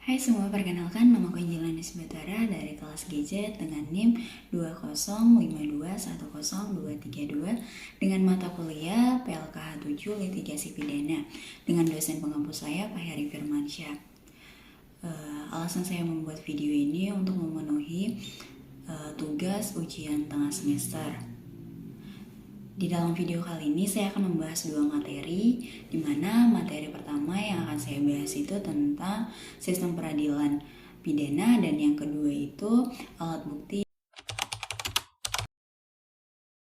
Hai semua, perkenalkan nama aku Angelina Batara dari kelas GZ dengan NIM 205210232 dengan mata kuliah PLKH 7 Litigasi Pidana dengan dosen pengampus saya Pak Heri Firmansyah. Alasan saya membuat video ini untuk memenuhi tugas ujian tengah semester. Di dalam video kali ini saya akan membahas dua materi, di mana materi pertama yang akan saya bahas itu tentang sistem peradilan pidana dan yang kedua itu alat bukti.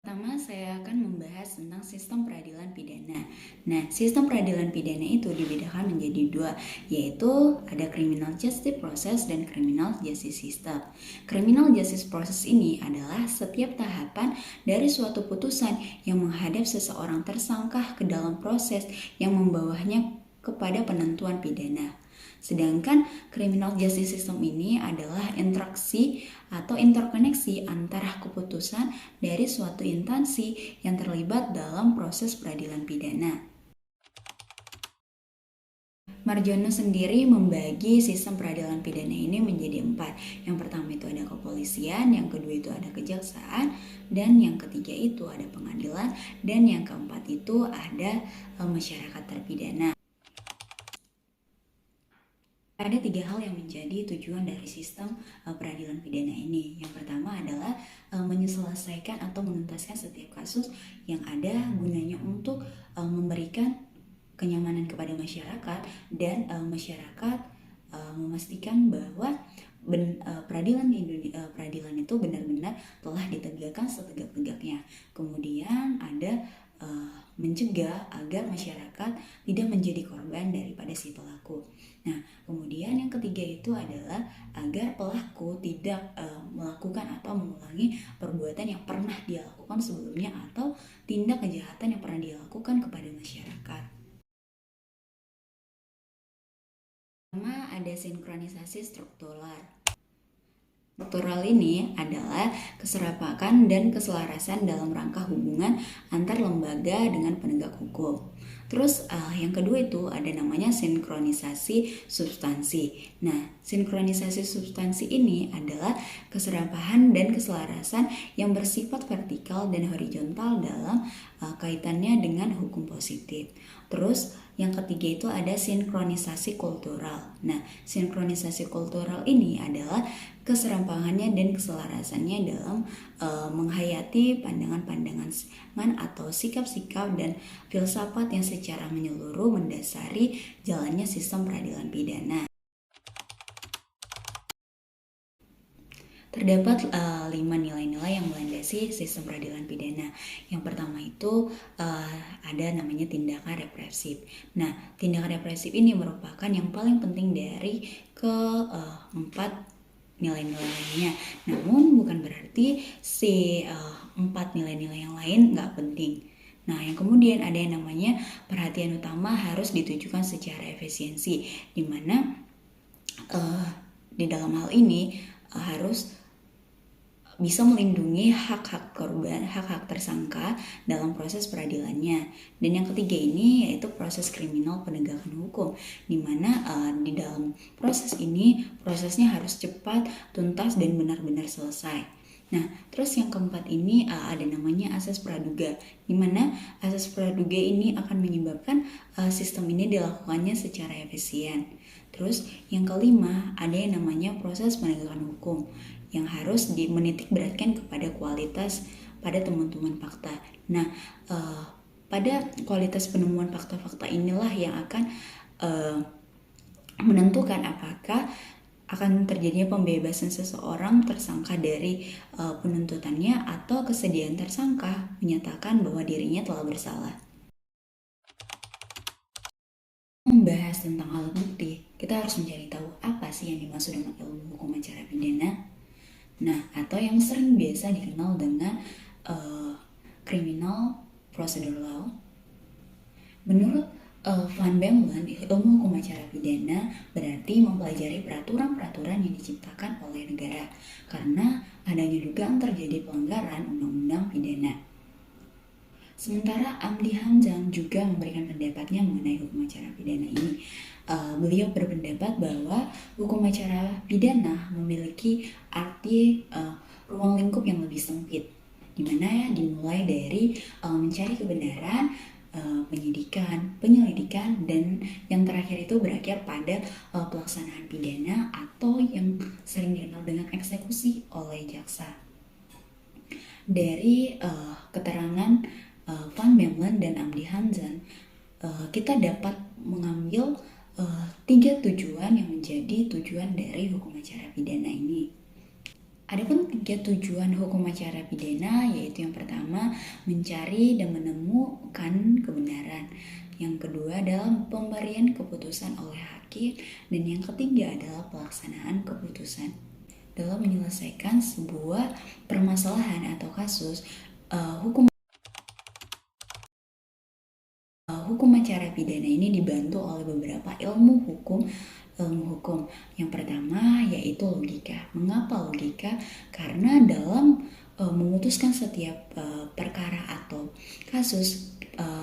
Pertama, saya akan membahas tentang sistem peradilan pidana. Nah, sistem peradilan pidana itu dibedakan menjadi dua, yaitu ada criminal justice process dan criminal justice system. Criminal justice process ini adalah setiap tahapan dari suatu putusan yang menghadap seseorang tersangka ke dalam proses yang membawanya kepada penentuan pidana. Sedangkan criminal justice system ini adalah interaksi atau interkoneksi antara keputusan dari suatu instansi yang terlibat dalam proses peradilan pidana. Marjono sendiri membagi sistem peradilan pidana ini menjadi 4. Yang pertama itu ada kepolisian, yang kedua itu ada kejaksaan, dan yang ketiga itu ada pengadilan, dan yang keempat itu ada masyarakat terpidana. Ada 3 hal yang menjadi tujuan dari sistem peradilan pidana ini. Yang pertama adalah menyelesaikan atau menuntaskan setiap kasus yang ada gunanya untuk memberikan kenyamanan kepada masyarakat dan masyarakat memastikan bahwa peradilan itu benar-benar telah ditegakkan setegak-tegaknya. Kemudian ada mencegah agar masyarakat tidak menjadi korban daripada si pelaku. Nah, kemudian yang ketiga itu adalah agar pelaku tidak melakukan atau mengulangi perbuatan yang pernah dia lakukan sebelumnya atau tindak kejahatan yang pernah dia lakukan kepada masyarakat. Pertama, ada sinkronisasi struktural. Struktural ini adalah keserapakan dan keselarasan dalam rangka hubungan antar lembaga dengan penegak hukum. Terus yang kedua itu ada namanya sinkronisasi substansi. Nah, sinkronisasi substansi ini adalah keserapahan dan keselarasan yang bersifat vertikal dan horizontal dalam kaitannya dengan hukum positif. Terus yang ketiga itu ada sinkronisasi kultural. Nah, sinkronisasi kultural ini adalah keserampangannya dan keselarasannya dalam menghayati pandangan-pandangan atau sikap-sikap dan filsafat yang secara menyeluruh mendasari jalannya sistem peradilan pidana. Terdapat 5 nilai-nilai yang melandasi sistem peradilan pidana. Yang pertama itu ada namanya tindakan represif. Nah, tindakan represif ini merupakan yang paling penting dari keempat nilai-nilai lainnya. Namun bukan berarti si 4 nilai-nilai yang lain nggak penting. Nah, yang kemudian ada yang namanya perhatian utama harus ditujukan secara efisiensi, di mana di dalam hal ini harus bisa melindungi hak-hak korban, hak-hak tersangka dalam proses peradilannya. Dan yang ketiga ini yaitu proses kriminal penegakan hukum, di mana di dalam proses ini prosesnya harus cepat, tuntas, dan benar-benar selesai. Nah, terus yang keempat ini ada namanya asas praduga, di mana asas praduga ini akan menyebabkan sistem ini dilakukannya secara efisien. Terus yang kelima ada yang namanya proses penegakan hukum yang harus menitik beratkan kepada kualitas pada temuan-temuan fakta. Nah, pada kualitas penemuan fakta-fakta inilah yang akan menentukan apakah akan terjadinya pembebasan seseorang tersangka dari penuntutannya atau kesediaan tersangka menyatakan bahwa dirinya telah bersalah. Membahas tentang alat bukti, kita harus mencari tahu apa sih yang dimaksud dengan ilmu hukum acara pidana. Nah, atau yang sering biasa dikenal dengan criminal procedure law. Menurut Van Bemmelen, ilmu hukum acara pidana berarti mempelajari peraturan-peraturan yang diciptakan oleh negara karena adanya dugaan terjadi pelanggaran undang-undang pidana. Sementara Amdi Hamzah juga memberikan pendapatnya mengenai hukum acara pidana ini. Beliau berpendapat bahwa hukum acara pidana memiliki arti ruang lingkup yang lebih sempit, di mana dimulai dari mencari kebenaran, penyidikan, penyelidikan, dan yang terakhir itu berakhir pada pelaksanaan pidana atau yang sering dikenal dengan eksekusi oleh jaksa. Dari keterangan Van Bemmelen dan Amdi Hamzah, kita dapat mengambil 3 tujuan yang menjadi tujuan dari hukum acara pidana ini. Adapun 3 tujuan hukum acara pidana yaitu yang pertama mencari dan menemukan kebenaran, yang kedua adalah pemberian keputusan oleh hakim, dan yang ketiga adalah pelaksanaan keputusan. Dalam menyelesaikan sebuah permasalahan atau kasus, hukum acara pidana ini dibantu oleh beberapa ilmu hukum. Yang pertama yaitu logika. Mengapa logika? Karena dalam memutuskan setiap perkara atau kasus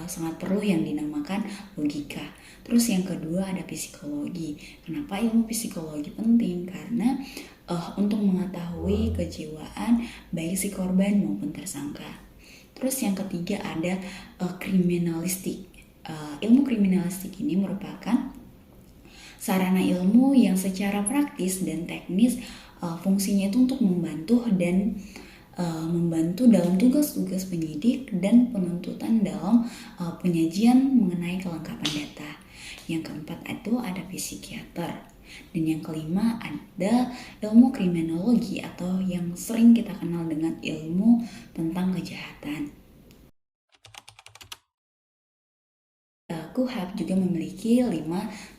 sangat perlu yang dinamakan logika. Terus yang kedua ada psikologi. Kenapa ilmu psikologi penting? Karena untuk mengetahui kejiwaan baik si korban maupun tersangka. Terus yang ketiga ada kriminalistik. Ilmu kriminalistik ini merupakan sarana ilmu yang secara praktis dan teknis fungsinya itu untuk membantu dan membantu dalam tugas-tugas penyidik dan penuntutan dalam penyajian mengenai kelengkapan data. Yang keempat itu ada psikiater. Dan yang kelima ada ilmu kriminologi atau yang sering kita kenal dengan ilmu tentang kejahatan. KUHP juga memiliki 5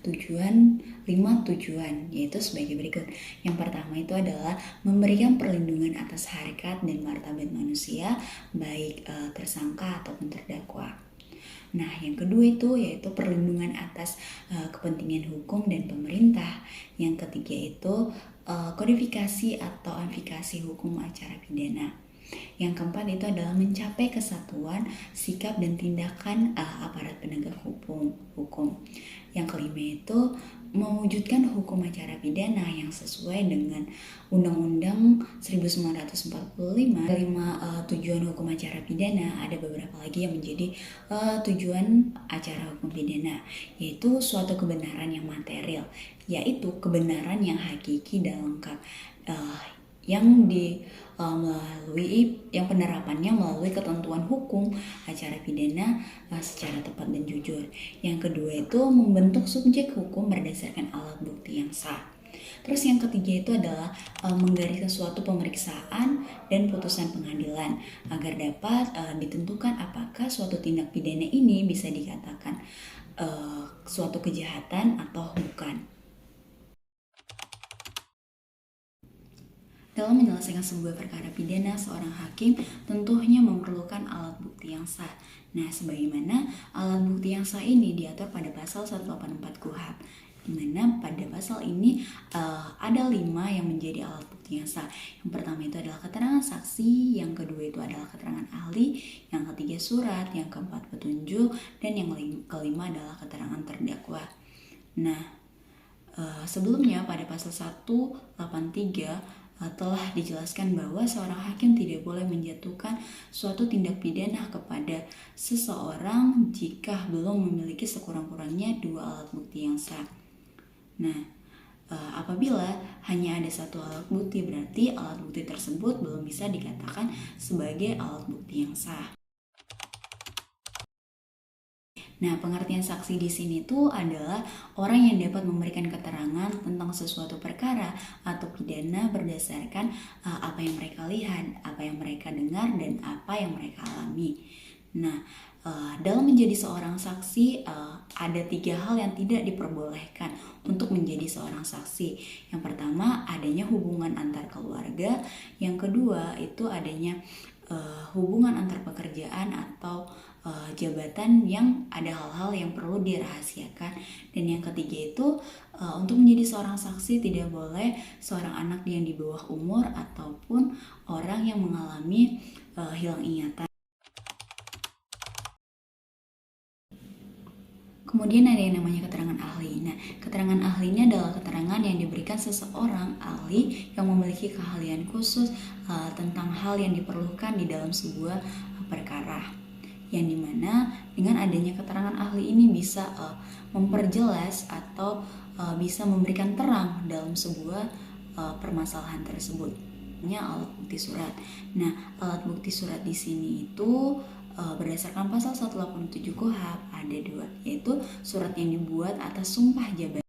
tujuan, yaitu sebagai berikut. Yang pertama itu adalah memberikan perlindungan atas harkat dan martabat manusia, baik tersangka ataupun terdakwa. Nah, yang kedua itu yaitu perlindungan atas kepentingan hukum dan pemerintah. Yang ketiga itu kodifikasi atau amplifikasi hukum acara pidana. Yang keempat itu adalah mencapai kesatuan sikap dan tindakan aparat penegak hukum. Yang kelima itu mewujudkan hukum acara pidana yang sesuai dengan Undang-Undang 1945. Kelima tujuan hukum acara pidana, ada beberapa lagi yang menjadi tujuan acara hukum pidana, yaitu suatu kebenaran yang material, yaitu kebenaran yang hakiki dan lengkap, yang penerapannya melalui ketentuan hukum acara pidana secara tepat dan jujur. Yang kedua itu membentuk subjek hukum berdasarkan alat bukti yang sah. Terus yang ketiga itu adalah menggariskan suatu pemeriksaan dan putusan pengadilan agar dapat ditentukan apakah suatu tindak pidana ini bisa dikatakan suatu kejahatan atau bukan. Dalam menyelesaikan sebuah perkara pidana, seorang hakim tentunya memerlukan alat bukti yang sah. Nah, sebagaimana alat bukti yang sah ini diatur pada pasal 184 KUHP, di mana pada pasal ini ada 5 yang menjadi alat bukti yang sah. Yang pertama itu adalah keterangan saksi, yang kedua itu adalah keterangan ahli, yang ketiga surat, yang keempat petunjuk, dan yang kelima adalah keterangan terdakwa. Nah, sebelumnya pada pasal 183 telah dijelaskan bahwa seorang hakim tidak boleh menjatuhkan suatu tindak pidana kepada seseorang jika belum memiliki sekurang-kurangnya 2 alat bukti yang sah. Nah, apabila hanya ada 1 alat bukti, berarti alat bukti tersebut belum bisa dikatakan sebagai alat bukti yang sah. Nah, pengertian saksi di sini tuh adalah orang yang dapat memberikan keterangan tentang sesuatu perkara atau pidana berdasarkan apa yang mereka lihat, apa yang mereka dengar, dan apa yang mereka alami. Nah, dalam menjadi seorang saksi ada 3 hal yang tidak diperbolehkan untuk menjadi seorang saksi. Yang pertama, adanya hubungan antar keluarga. Yang kedua, itu adanya hubungan antar pekerjaan atau jabatan yang ada hal-hal yang perlu dirahasiakan. Dan yang ketiga itu untuk menjadi seorang saksi tidak boleh seorang anak yang di bawah umur ataupun orang yang mengalami hilang ingatan. Kemudian ada yang namanya keterangan ahli. Nah, keterangan ahli ini adalah keterangan yang diberikan seseorang ahli yang memiliki keahlian khusus tentang hal yang diperlukan di dalam sebuah perkara. Yang dimana dengan adanya keterangan ahli ini bisa memperjelas atau bisa memberikan terang dalam sebuah permasalahan tersebut. Alat bukti surat. Nah, alat bukti surat di sini itu berdasarkan pasal 187 KUHP ada dua, yaitu surat yang dibuat atas sumpah jabatan